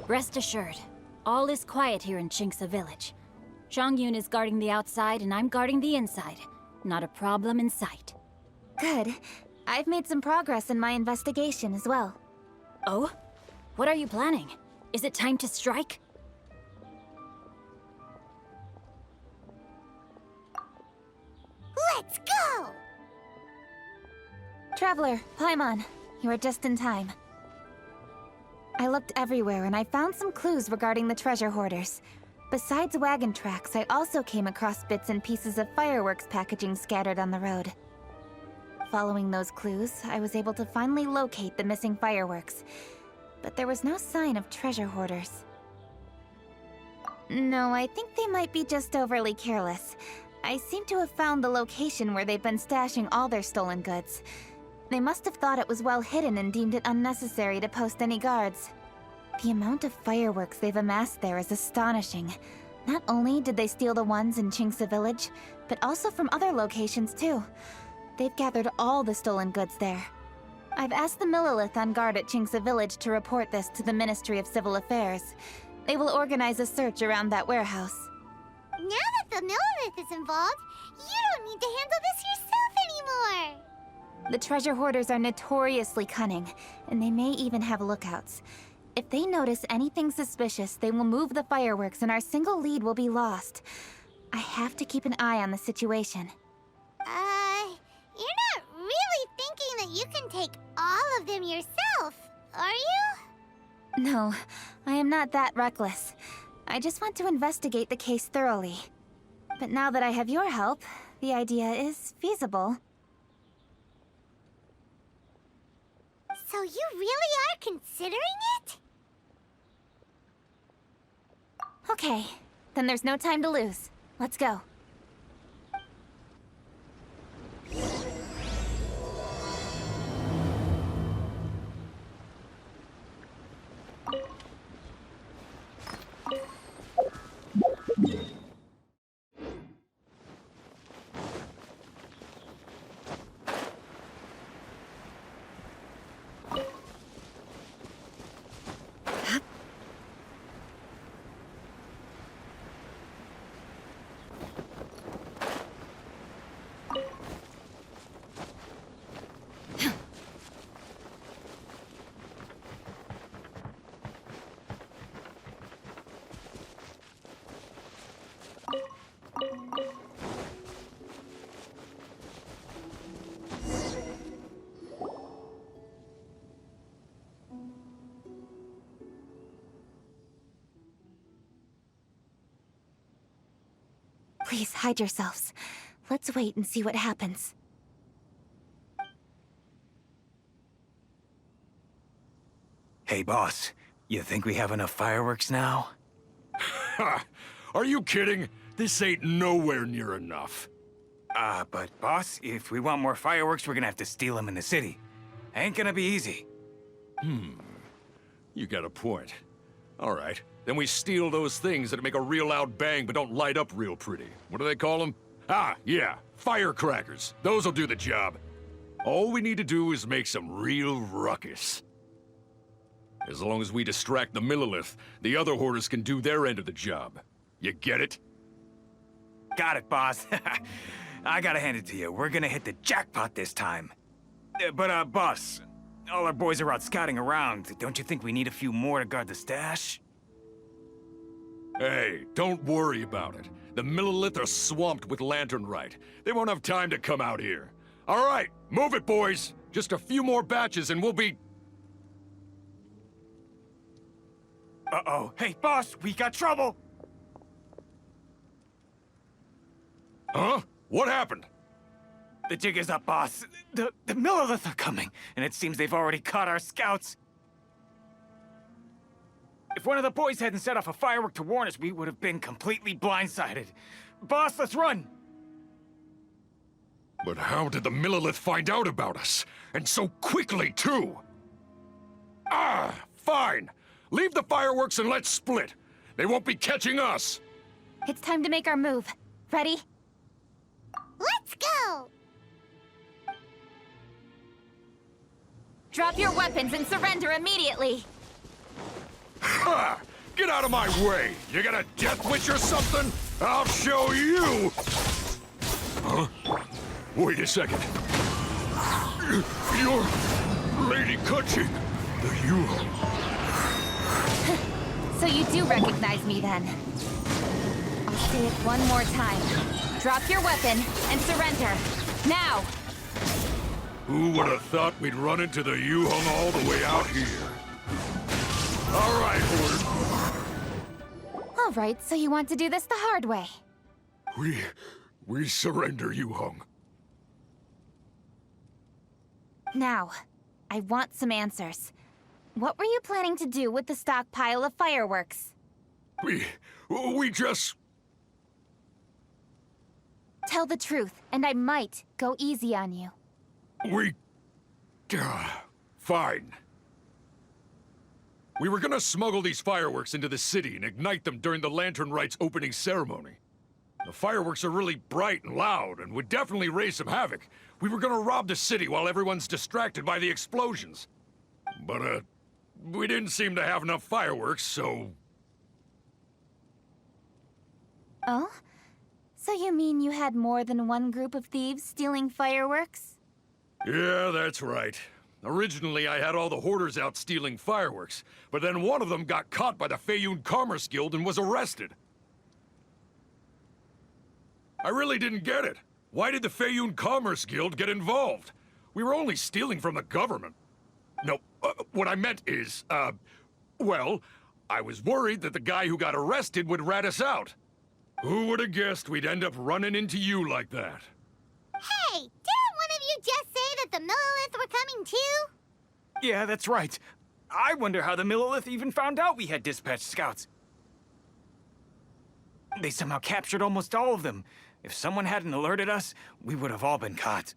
Rest assured, all is quiet here in Chinksa Village. Zhongyun is guarding the outside and I'm guarding the inside. Not a problem in sight. Good. I've made some progress in my investigation as well. Oh? What are you planning? Is it time to strike? Let's go! Traveler, Paimon, you are just in time. I looked everywhere and I found some clues regarding the treasure hoarders. Besides wagon tracks, I also came across bits and pieces of fireworks packaging scattered on the road. Following those clues, I was able to finally locate the missing fireworks. But there was no sign of treasure hoarders. No, I think they might be just overly careless. I seem to have found the location where they've been stashing all their stolen goods. They must have thought it was well hidden and deemed it unnecessary to post any guards. The amount of fireworks they've amassed there is astonishing. Not only did they steal the ones in Chinksa Village, but also from other locations too. They've gathered all the stolen goods there. I've asked the Millilith on guard at Chinksa Village to report this to the Ministry of Civil Affairs. They will organize a search around that warehouse. Now that the Millilith is involved, you don't need to handle this yourself anymore! The treasure hoarders are notoriously cunning, and they may even have lookouts. If they notice anything suspicious, they will move the fireworks and our single lead will be lost. I have to keep an eye on the situation. You're not really thinking that you can take all of them yourself, are you? No, I am not that reckless. I just want to investigate the case thoroughly. But now that I have your help, the idea is feasible. So you really are considering it? Okay, then there's no time to lose. Let's go. Please, hide yourselves. Let's wait and see what happens. Hey, boss. You think we have enough fireworks now? Ha! Are you kidding? This ain't nowhere near enough. But boss, if we want more fireworks, we're gonna have to steal them in the city. Ain't gonna be easy. You got a point. All right, then we steal those things that make a real loud bang but don't light up real pretty. What do they call them? Ah, yeah, firecrackers. Those'll do the job. All we need to do is make some real ruckus. As long as we distract the Millilith, the other hoarders can do their end of the job. You get it? Got it, boss. I gotta hand it to you. We're gonna hit the jackpot this time. But boss, all our boys are out scouting around. Don't you think we need a few more to guard the stash? Hey, don't worry about it. The Millilith are swamped with lanternite. They won't have time to come out here. All right, move it, boys. Just a few more batches and we'll be... Uh-oh. Hey, boss, we got trouble! Huh? What happened? The jig is up, boss. The Millilith are coming, and it seems they've already caught our scouts. If one of the boys hadn't set off a firework to warn us, we would have been completely blindsided. Boss, let's run! But how did the Millilith find out about us? And so quickly, too? Ah, fine. Leave the fireworks and let's split. They won't be catching us. It's time to make our move. Ready? Let's go! Drop your weapons and surrender immediately! Ha! Get out of my way! You got a death wish or something? I'll show you! Huh? Wait a second. You're Lady Kutching, the Yuho. So you do recognize me then? I'll say it one more time. Drop your weapon and surrender. Now! Who would have thought we'd run into the Yuhong all the way out here? All right, Horde. All right, so you want to do this the hard way. We surrender, Yuhong. Now, I want some answers. What were you planning to do with the stockpile of fireworks? We just... Tell the truth, and I might go easy on you. Fine. We were gonna smuggle these fireworks into the city and ignite them during the Lantern Rite's opening ceremony. The fireworks are really bright and loud and would definitely raise some havoc. We were gonna rob the city while everyone's distracted by the explosions. But, we didn't seem to have enough fireworks, so... Oh? So you mean you had more than one group of thieves stealing fireworks? Yeah, that's right. Originally, I had all the hoarders out stealing fireworks, but then one of them got caught by the Feiyun Commerce Guild and was arrested. I really didn't get it. Why did the Feiyun Commerce Guild get involved? We were only stealing from the government. No, what I meant is, well, I was worried that the guy who got arrested would rat us out. Who would have guessed we'd end up running into you like that? Hey, didn't one of you just say that the Millilith were coming too? Yeah, that's right. I wonder how the Millilith even found out we had dispatched scouts. They somehow captured almost all of them. If someone hadn't alerted us, we would have all been caught.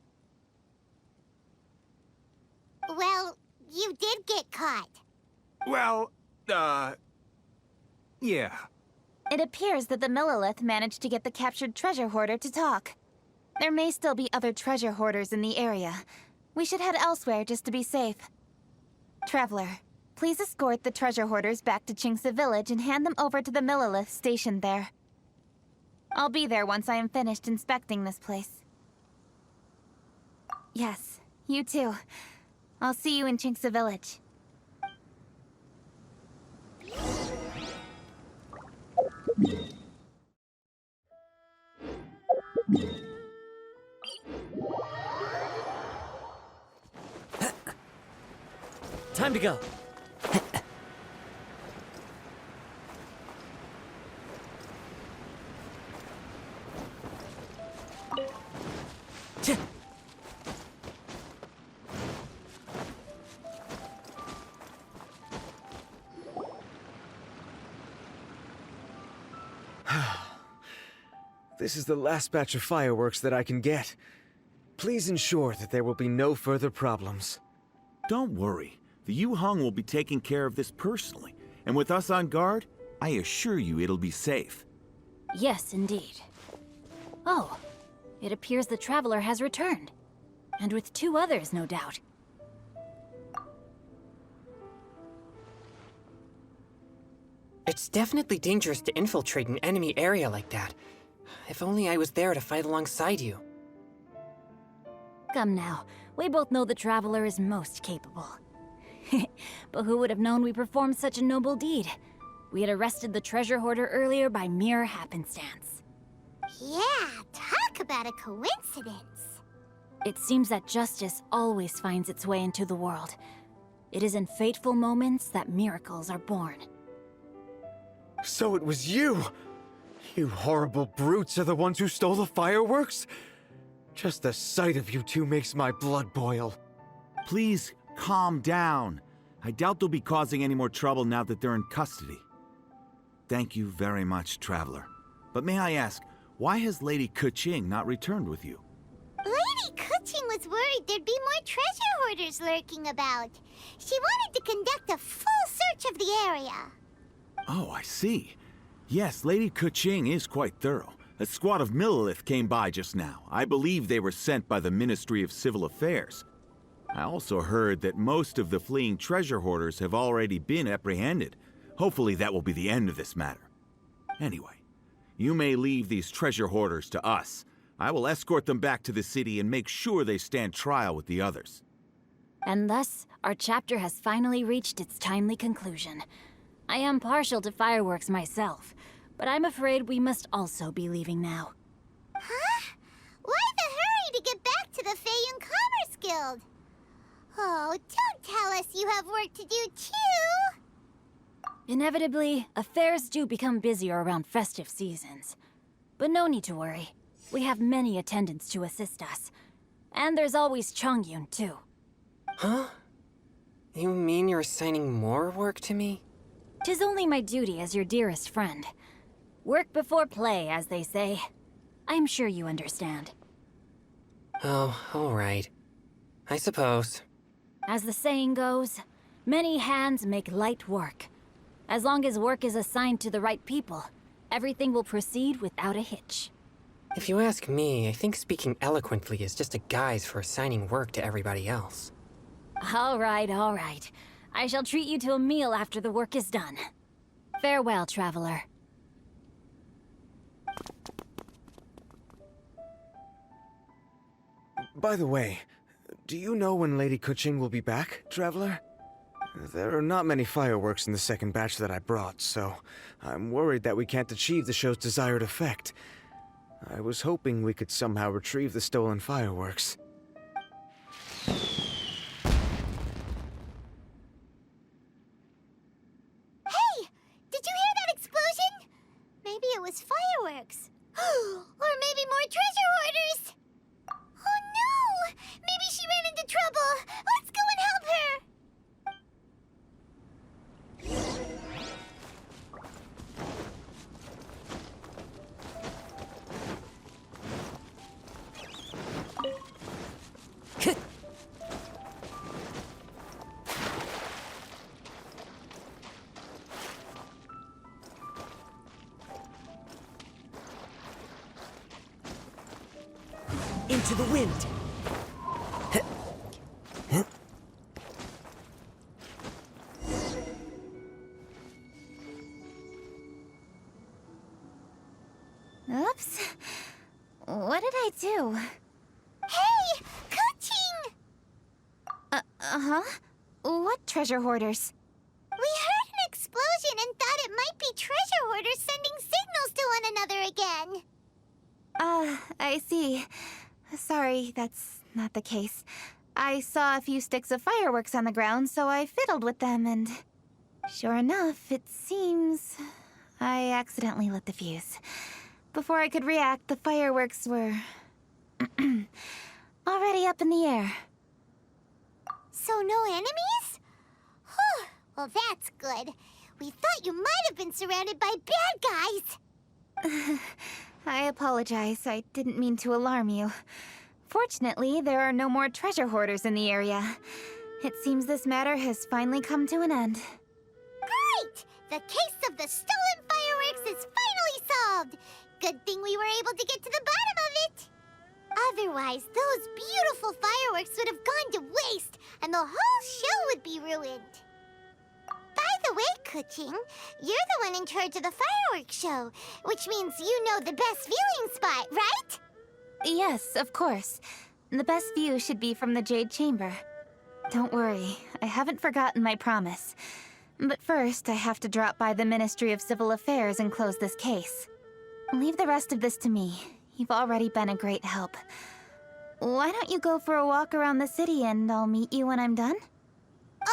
Well, you did get caught. Well, yeah. It appears that the Millilith managed to get the captured treasure hoarder to talk. There may still be other treasure hoarders in the area. We should head elsewhere just to be safe. Traveler, please escort the treasure hoarders back to Chingsa Village and hand them over to the Millilith stationed there. I'll be there once I am finished inspecting this place. Yes, you too. I'll see you in Chingsa Village. Time to go. This is the last batch of fireworks that I can get. Please ensure that there will be no further problems. Don't worry. The Yuhong will be taking care of this personally. And with us on guard, I assure you it'll be safe. Yes, indeed. Oh, it appears the Traveler has returned. And with 2 others, no doubt. It's definitely dangerous to infiltrate an enemy area like that. If only I was there to fight alongside you. Come now, we both know the Traveler is most capable. But who would have known we performed such a noble deed? We had arrested the treasure hoarder earlier by mere happenstance. Yeah, talk about a coincidence. It seems that justice always finds its way into the world. It is in fateful moments that miracles are born. So it was you! You horrible brutes are the ones who stole the fireworks? Just the sight of you two makes my blood boil. Please calm down. I doubt they'll be causing any more trouble now that they're in custody. Thank you very much, Traveler. But may I ask, why has Lady Keqing not returned with you? Lady Keqing was worried there'd be more treasure hoarders lurking about. She wanted to conduct a full search of the area. Oh, I see. Yes, Lady Keqing is quite thorough. A squad of Millilith came by just now. I believe they were sent by the Ministry of Civil Affairs. I also heard that most of the fleeing treasure hoarders have already been apprehended. Hopefully that will be the end of this matter. Anyway, you may leave these treasure hoarders to us. I will escort them back to the city and make sure they stand trial with the others. And thus, our chapter has finally reached its timely conclusion. I am partial to fireworks myself, but I'm afraid we must also be leaving now. Huh? Why the hurry to get back to the Feiyun Commerce Guild? Oh, don't tell us you have work to do too! Inevitably, affairs do become busier around festive seasons. But no need to worry. We have many attendants to assist us. And there's always Chongyun, too. Huh? You mean you're assigning more work to me? 'Tis only my duty as your dearest friend. Work before play, as they say. I'm sure you understand. Oh, all right. I suppose. As the saying goes, many hands make light work. As long as work is assigned to the right people, everything will proceed without a hitch. If you ask me, I think speaking eloquently is just a guise for assigning work to everybody else. All right, all right. I shall treat you to a meal after the work is done. Farewell, traveler. By the way, do you know when Lady Keqing will be back, Traveler? There are not many fireworks in the second batch that I brought, so I'm worried that we can't achieve the show's desired effect. I was hoping we could somehow retrieve the stolen fireworks. Hey! Did you hear that explosion? Maybe it was fireworks. Or maybe more treasure hoarders! Oh no! Maybe she ran into trouble! Let's go and help her! Into the wind. Oops. What did I do? Hey! Keqing! Uh-huh. What treasure hoarders? We heard an explosion and thought it might be treasure hoarders sending signals to one another again. I see. Sorry, that's not the case. I saw a few sticks of fireworks on the ground, so I fiddled with them, and sure enough, it seems I accidentally lit the fuse. Before I could react, the fireworks were already up in the air. So no enemies? Whew, well that's good. We thought you might have been surrounded by bad guys. I apologize. I didn't mean to alarm you. Fortunately, there are no more treasure hoarders in the area. It seems this matter has finally come to an end. Great! The case of the stolen fireworks is finally solved. Good thing we were able to get to the bottom of it. Otherwise, those beautiful fireworks would have gone to waste, and the whole show would be ruined. By the way, Keqing, you're the one in charge of the fireworks show, which means you know the best viewing spot, right? Yes, of course. The best view should be from the Jade Chamber. Don't worry, I haven't forgotten my promise. But first, I have to drop by the Ministry of Civil Affairs and close this case. Leave the rest of this to me. You've already been a great help. Why don't you go for a walk around the city and I'll meet you when I'm done?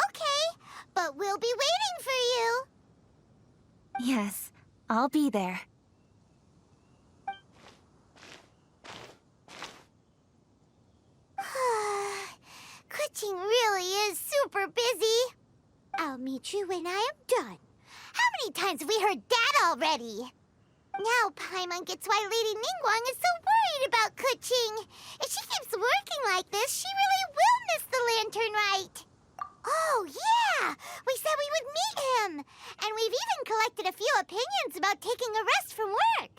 Okay, but we'll be waiting for you. Yes, I'll be there. Kuching really is super busy. I'll meet you when I am done. How many times have we heard that already? Now Paimon gets why Lady Ningguang is so worried about Kuching. If she keeps working like this, she really will miss the lantern rite. Oh, yeah! We said we would meet him! And we've even collected a few opinions about taking a rest from work.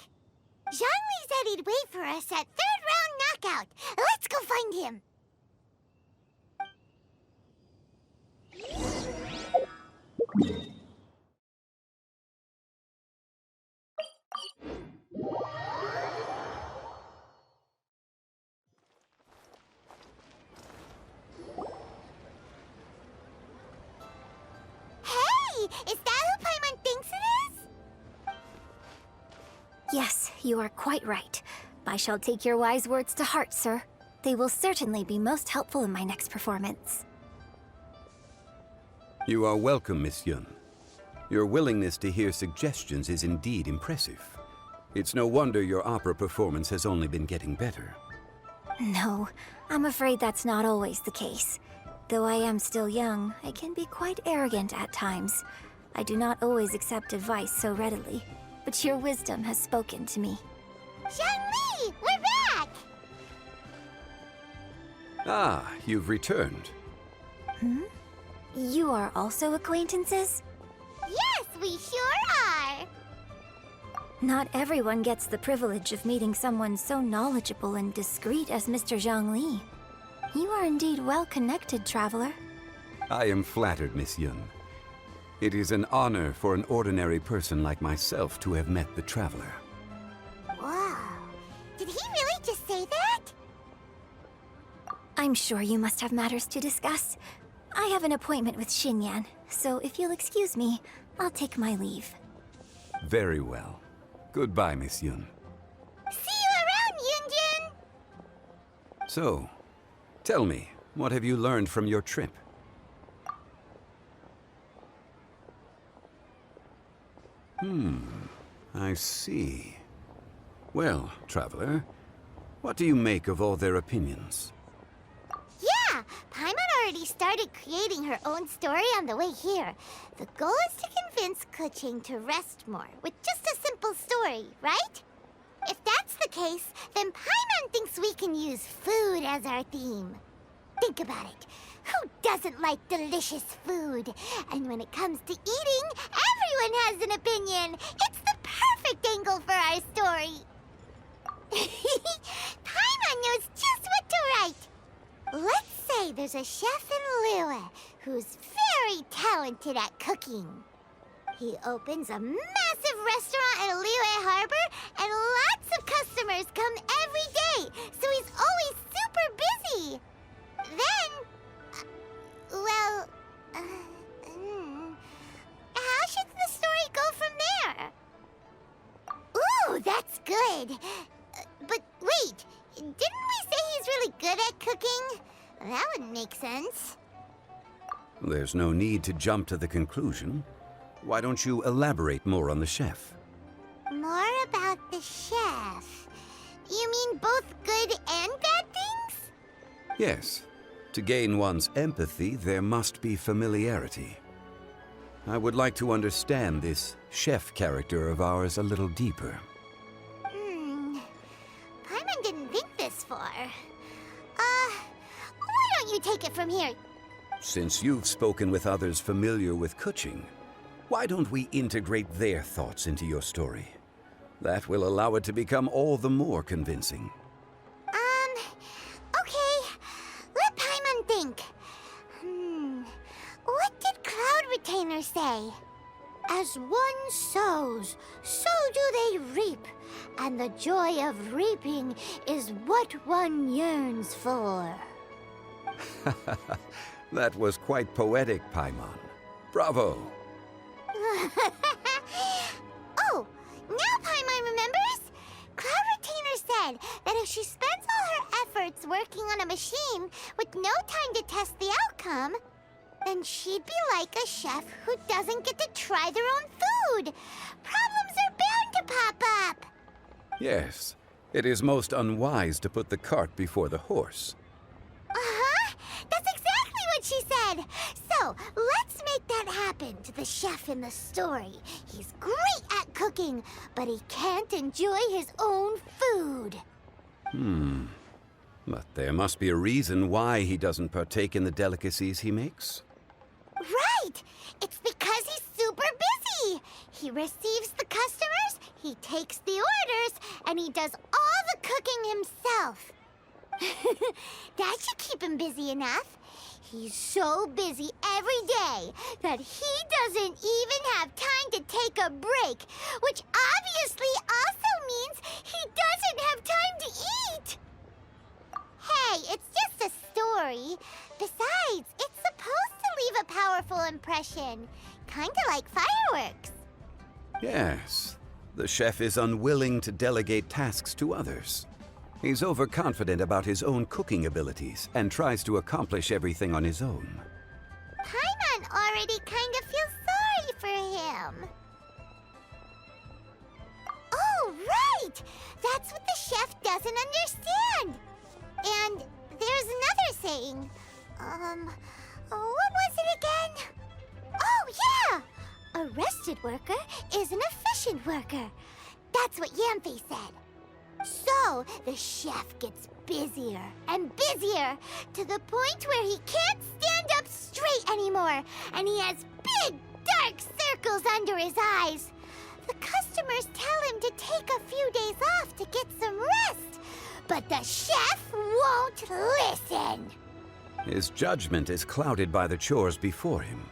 Zhongli said he'd wait for us at third round knockout. Let's go find him! Hey! Is that who Paimon thinks it is? Yes, you are quite right. I shall take your wise words to heart, sir. They will certainly be most helpful in my next performance. You are welcome, Miss Yun. Your willingness to hear suggestions is indeed impressive. It's no wonder your opera performance has only been getting better. No, I'm afraid that's not always the case. Though I am still young, I can be quite arrogant at times. I do not always accept advice so readily, but your wisdom has spoken to me. Zhongli! We're back! Ah, you've returned. Hmm? You are also acquaintances? Yes, we sure are! Not everyone gets the privilege of meeting someone so knowledgeable and discreet as Mr. Zhongli. You are indeed well-connected, traveler. I am flattered, Miss Yun. It is an honor for an ordinary person like myself to have met the traveler. Wow. Did he really just say that? I'm sure you must have matters to discuss. I have an appointment with Xinyan, so if you'll excuse me, I'll take my leave. Very well. Goodbye, Miss Yun. See you around, Yunjin! So, tell me, what have you learned from your trip? I see. Well, traveler, what do you make of all their opinions? Yeah, Paimon already started creating her own story on the way here. The goal is to convince Kuching to rest more with just a simple story, right? If that's the case, then Paimon thinks we can use food as our theme. Think about it. Who doesn't like delicious food? And when it comes to eating, everyone has an opinion. It's the perfect angle for our story. Paimon knows just what to write. Let's say there's a chef in Liyue who's very talented at cooking. He opens a massive restaurant at Liyue Harbor, and lots of customers come every day, so he's always super busy. Then, how should the story go from there? Ooh, that's good. But wait, didn't we say he's really good at cooking? That would make sense. There's no need to jump to the conclusion. Why don't you elaborate more on the chef? More about the chef. You mean both good and bad things? Yes. To gain one's empathy, there must be familiarity. I would like to understand this chef character of ours a little deeper. Paimon didn't think this far. Why don't you take it from here? Since you've spoken with others familiar with Kuching, why don't we integrate their thoughts into your story? That will allow it to become all the more convincing. Okay. Let Paimon think. What did Cloud Retainer say? As one sows, so do they reap. And the joy of reaping is what one yearns for. That was quite poetic, Paimon. Bravo! Oh, now Paimon remembers? Cloud Retainer said that if she spends all her efforts working on a machine with no time to test the outcome, then she'd be like a chef who doesn't get to try their own food. Problems are bound to pop up. Yes, it is most unwise to put the cart before the horse. That's exactly said! So, let's make that happen to the chef in the story. He's great at cooking, but he can't enjoy his own food. But there must be a reason why he doesn't partake in the delicacies he makes. Right! It's because he's super busy! He receives the customers, he takes the orders, and he does all the cooking himself. That should keep him busy enough. He's so busy every day that he doesn't even have time to take a break, which obviously also means he doesn't have time to eat. Hey, it's just a story. Besides, it's supposed to leave a powerful impression. Kinda like fireworks. Yes, the chef is unwilling to delegate tasks to others. He's overconfident about his own cooking abilities and tries to accomplish everything on his own. Paimon already kind of feels sorry for him. Oh, right! That's what the chef doesn't understand. And there's another saying. What was it again? Oh, yeah! A rested worker is an efficient worker. That's what Yamfe said. So, the chef gets busier and busier to the point where he can't stand up straight anymore, and he has big, dark circles under his eyes. The customers tell him to take a few days off to get some rest, but the chef won't listen. His judgment is clouded by the chores before him.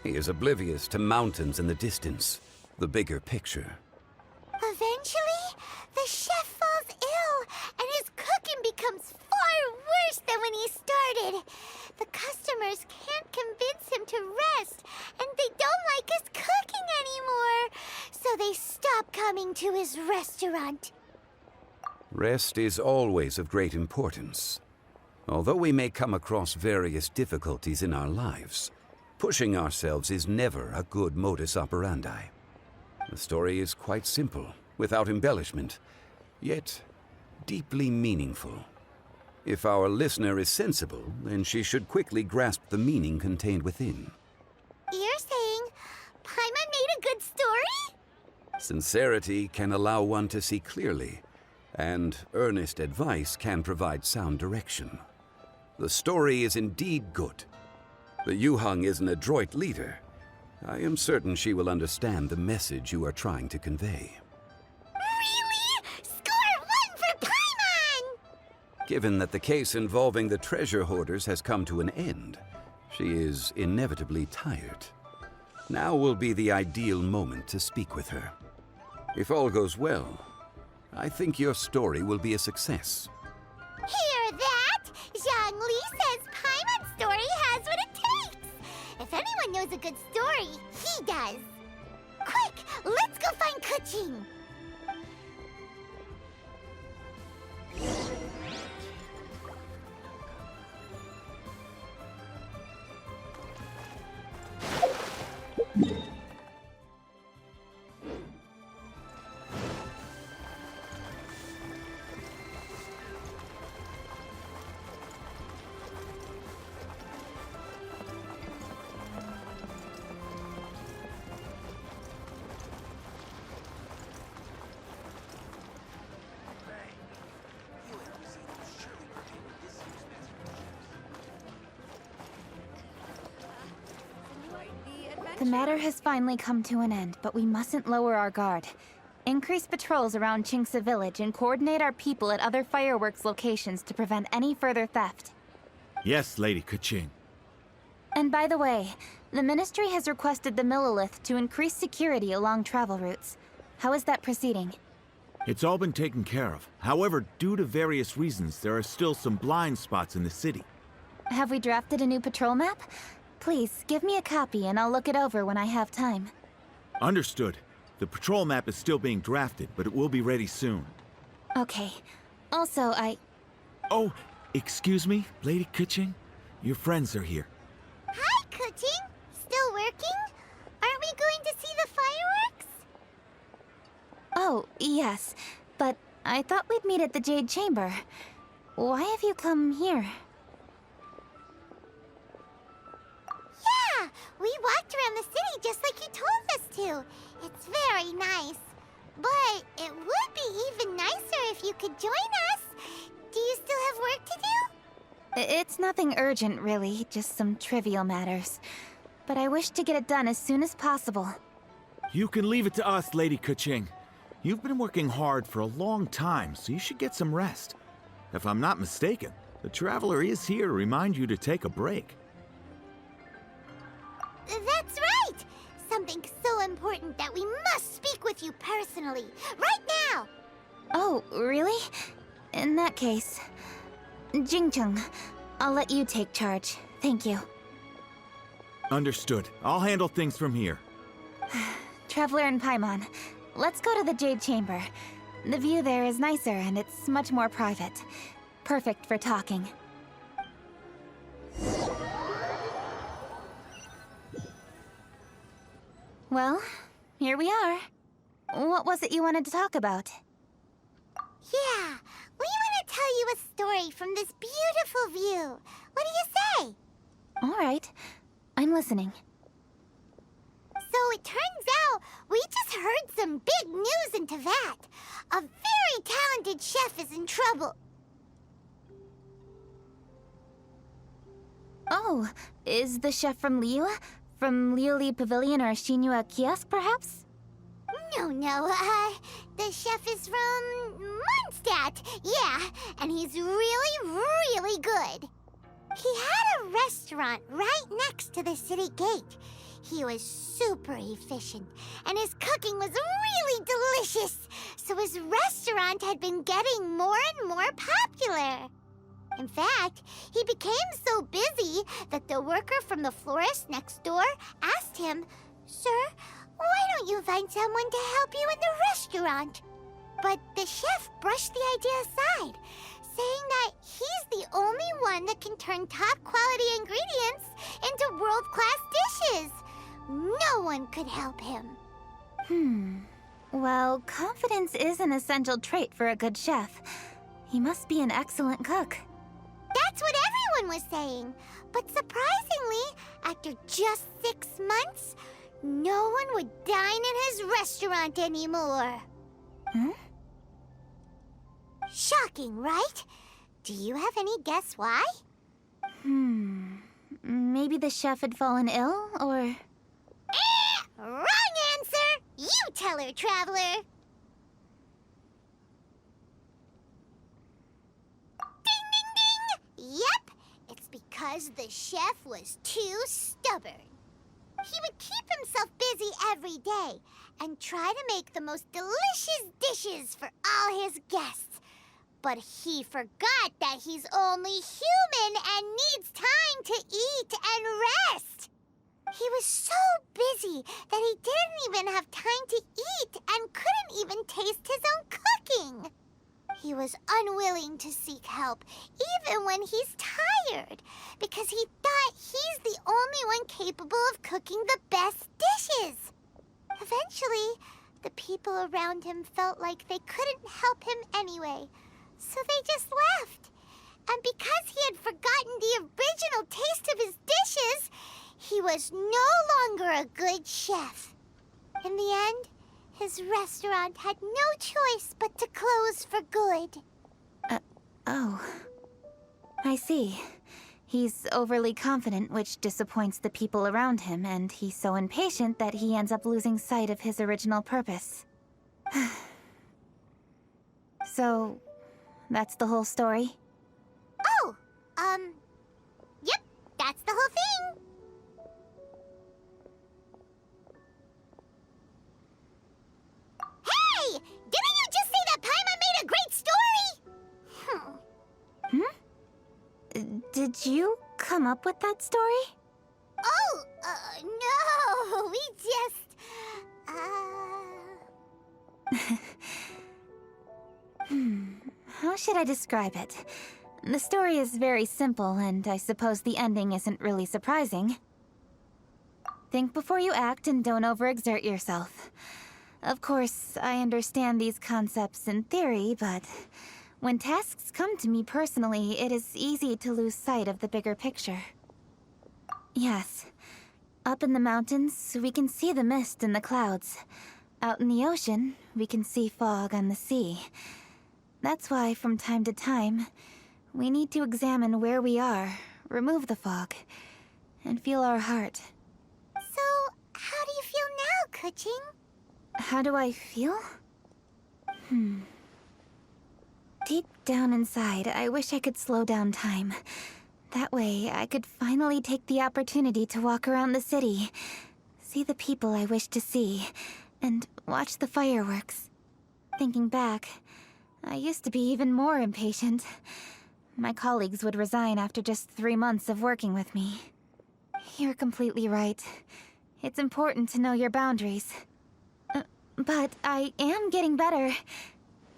He is oblivious to mountains in the distance, the bigger picture. Eventually, the chef falls ill, and his cooking becomes far worse than when he started. The customers can't convince him to rest, and they don't like his cooking anymore, so they stop coming to his restaurant. Rest is always of great importance. Although we may come across various difficulties in our lives, pushing ourselves is never a good modus operandi. The story is quite simple, without embellishment, yet deeply meaningful. If our listener is sensible, then she should quickly grasp the meaning contained within. You're saying Paimon made a good story? Sincerity can allow one to see clearly, and earnest advice can provide sound direction. The story is indeed good. The Yuhang is an adroit leader. I am certain she will understand the message you are trying to convey. Really? Score 1 for Paimon! Given that the case involving the treasure hoarders has come to an end, she is inevitably tired. Now will be the ideal moment to speak with her. If all goes well, I think your story will be a success. Hear that? Zhongli says Paimon's story has what it takes. If anyone knows a good story, he does. Quick, let's go find Kuching. The matter has finally come to an end, but we mustn't lower our guard. Increase patrols around Qingce Village and coordinate our people at other fireworks locations to prevent any further theft. Yes, Lady Kuching. And by the way, the Ministry has requested the Millilith to increase security along travel routes. How is that proceeding? It's all been taken care of. However, due to various reasons, there are still some blind spots in the city. Have we drafted a new patrol map? Please, give me a copy and I'll look it over when I have time. Understood. The patrol map is still being drafted, but it will be ready soon. Okay. Also, Oh, excuse me, Lady Kuching? Your friends are here. Hi, Kuching. Still working? Aren't we going to see the fireworks? Oh, yes. But I thought we'd meet at the Jade Chamber. Why have you come here? we walked around the city just like you told us to. It's very nice. But it would be even nicer if you could join us. Do you still have work to do? It's nothing urgent, really, just some trivial matters. But I wish to get it done as soon as possible. You can leave it to us, Lady Kuching. You've been working hard for a long time, so you should get some rest. If I'm not mistaken, the Traveler is here to remind you to take a break. That's right! Something so important that we must speak with you personally, right now! Oh, really? In that case... Jingcheng, I'll let you take charge. Thank you. Understood. I'll handle things from here. Traveler and Paimon, let's go to the Jade Chamber. The view there is nicer and it's much more private. Perfect for talking. Well, here we are. What was it you wanted to talk about? Yeah, we want to tell you a story from this beautiful view. What do you say? All right, I'm listening. So it turns out we just heard some big news in Teyvat. A very talented chef is in trouble. Oh, is the chef from Liyue? From Liuli Pavilion or Shinua Kiosk, perhaps? No, the chef is from Mondstadt. Yeah, and he's really good. He had a restaurant right next to the city gate. He was super efficient, and his cooking was really delicious, so his restaurant had been getting more and more popular. In fact, he became so busy that the worker from the florist next door asked him, "Sir, why don't you find someone to help you in the restaurant?" But the chef brushed the idea aside, saying that he's the only one that can turn top-quality ingredients into world-class dishes. No one could help him. Well, confidence is an essential trait for a good chef. He must be an excellent cook. That's what everyone was saying. But surprisingly, after just 6 months, no one would dine in his restaurant anymore. Shocking, right? Do you have any guess why? Maybe the chef had fallen ill, or... Wrong answer! You tell her, Traveler! Ding, ding, ding! Yep, it's because the chef was too stubborn. He would keep himself busy every day and try to make the most delicious dishes for all his guests. But he forgot that he's only human and needs time to eat and rest. He was so busy that he didn't even have time to eat and couldn't even taste his own cooking. He was unwilling to seek help, even when he's tired, because he thought he's the only one capable of cooking the best dishes. Eventually, the people around him felt like they couldn't help him anyway, so they just left. And because he had forgotten the original taste of his dishes, he was no longer a good chef. In the end, his restaurant had no choice but to close for good. Oh. I see. He's overly confident, which disappoints the people around him, and he's so impatient that he ends up losing sight of his original purpose. So, that's the whole story? Oh, yep, that's the whole thing. Hey! Didn't you just say that Paimon made a great story? Did you come up with that story? Oh, no, we just, How should I describe it? The story is very simple, and I suppose the ending isn't really surprising. Think before you act and don't overexert yourself. Of course, I understand these concepts in theory, but when tasks come to me personally, it is easy to lose sight of the bigger picture. Yes, Up in the mountains, we can see the mist in the clouds. Out in the ocean, we can see fog on the sea. That's why, from time to time, we need to examine where we are, remove the fog, and feel our heart. So, how do you feel now, Kuching? How do I feel? Deep down inside, I wish I could slow down time. That way, I could finally take the opportunity to walk around the city, see the people I wish to see, and watch the fireworks. Thinking back, I used to be even more impatient. My colleagues would resign after just 3 months of working with me. You're completely right. It's important to know your boundaries. But I am getting better.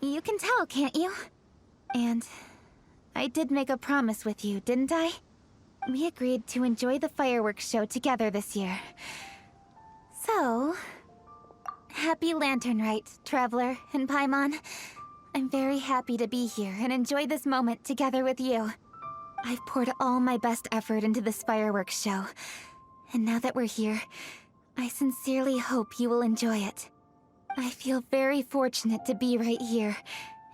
You can tell, can't you? And I did make a promise with you, didn't I? We agreed to enjoy the fireworks show together this year. So, happy Lantern Rite, Traveler and Paimon. I'm very happy to be here and enjoy this moment together with you. I've poured all my best effort into this fireworks show. And now that we're here, I sincerely hope you will enjoy it. I feel very fortunate to be right here,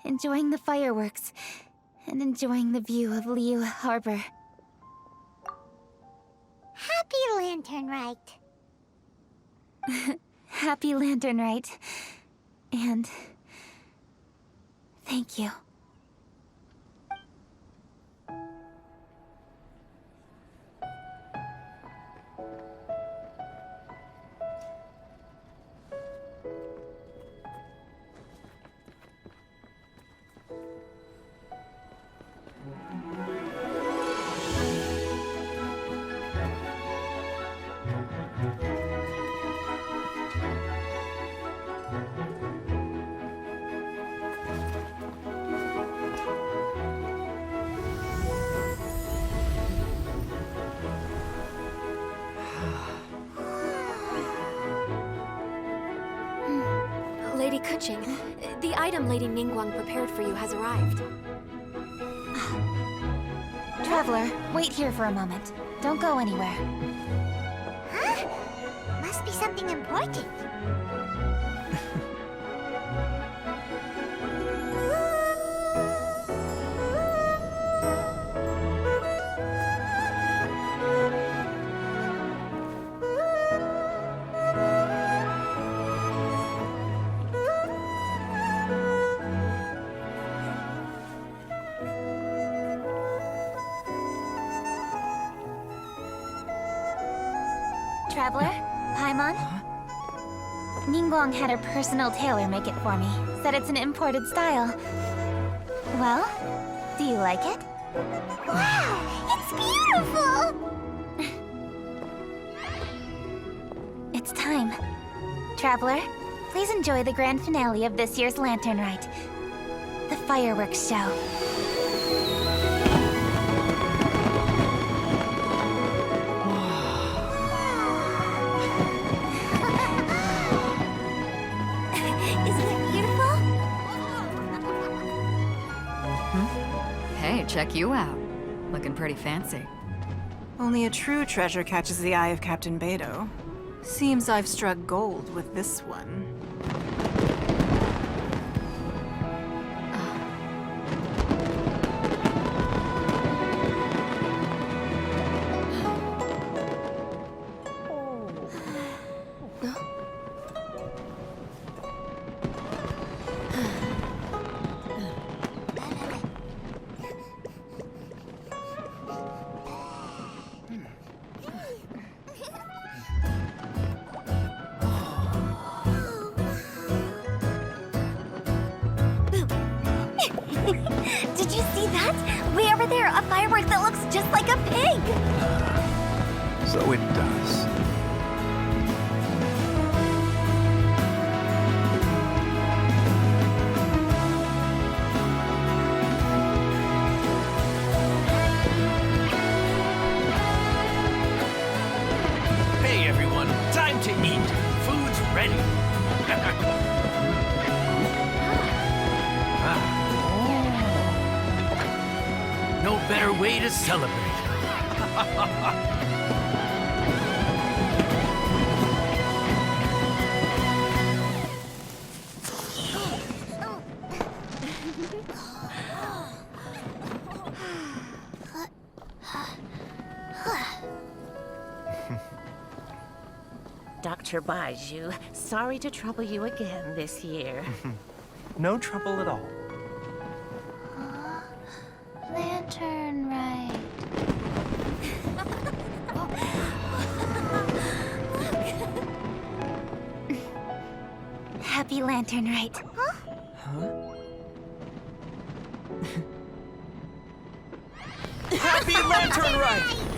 enjoying the fireworks, and enjoying the view of Liu Harbor. Happy Lantern Rite. Happy Lantern Rite. And thank you. Lady Kuching, the item Lady Ningguang prepared for you has arrived. Traveler, wait here for a moment. Don't go anywhere. Huh? Must be something important. Traveler? Paimon? Ningguang had her personal tailor make it for me. Said it's an imported style. Well, do you like it? Wow! It's beautiful! It's time. Traveler, please enjoy the grand finale of this year's Lantern Rite. The fireworks show. Hey, check you out. Looking pretty fancy. Only a true treasure catches the eye of Captain Beidou. Seems I've struck gold with this one. Did you see that? Way over there, a firework that looks just like a pig! So it does. Hey everyone, time to eat. Food's ready. No better way to celebrate. Dr. Baiju, sorry to trouble you again this year. No trouble at all. Lantern right. Happy Lantern right. Happy Lantern Rite!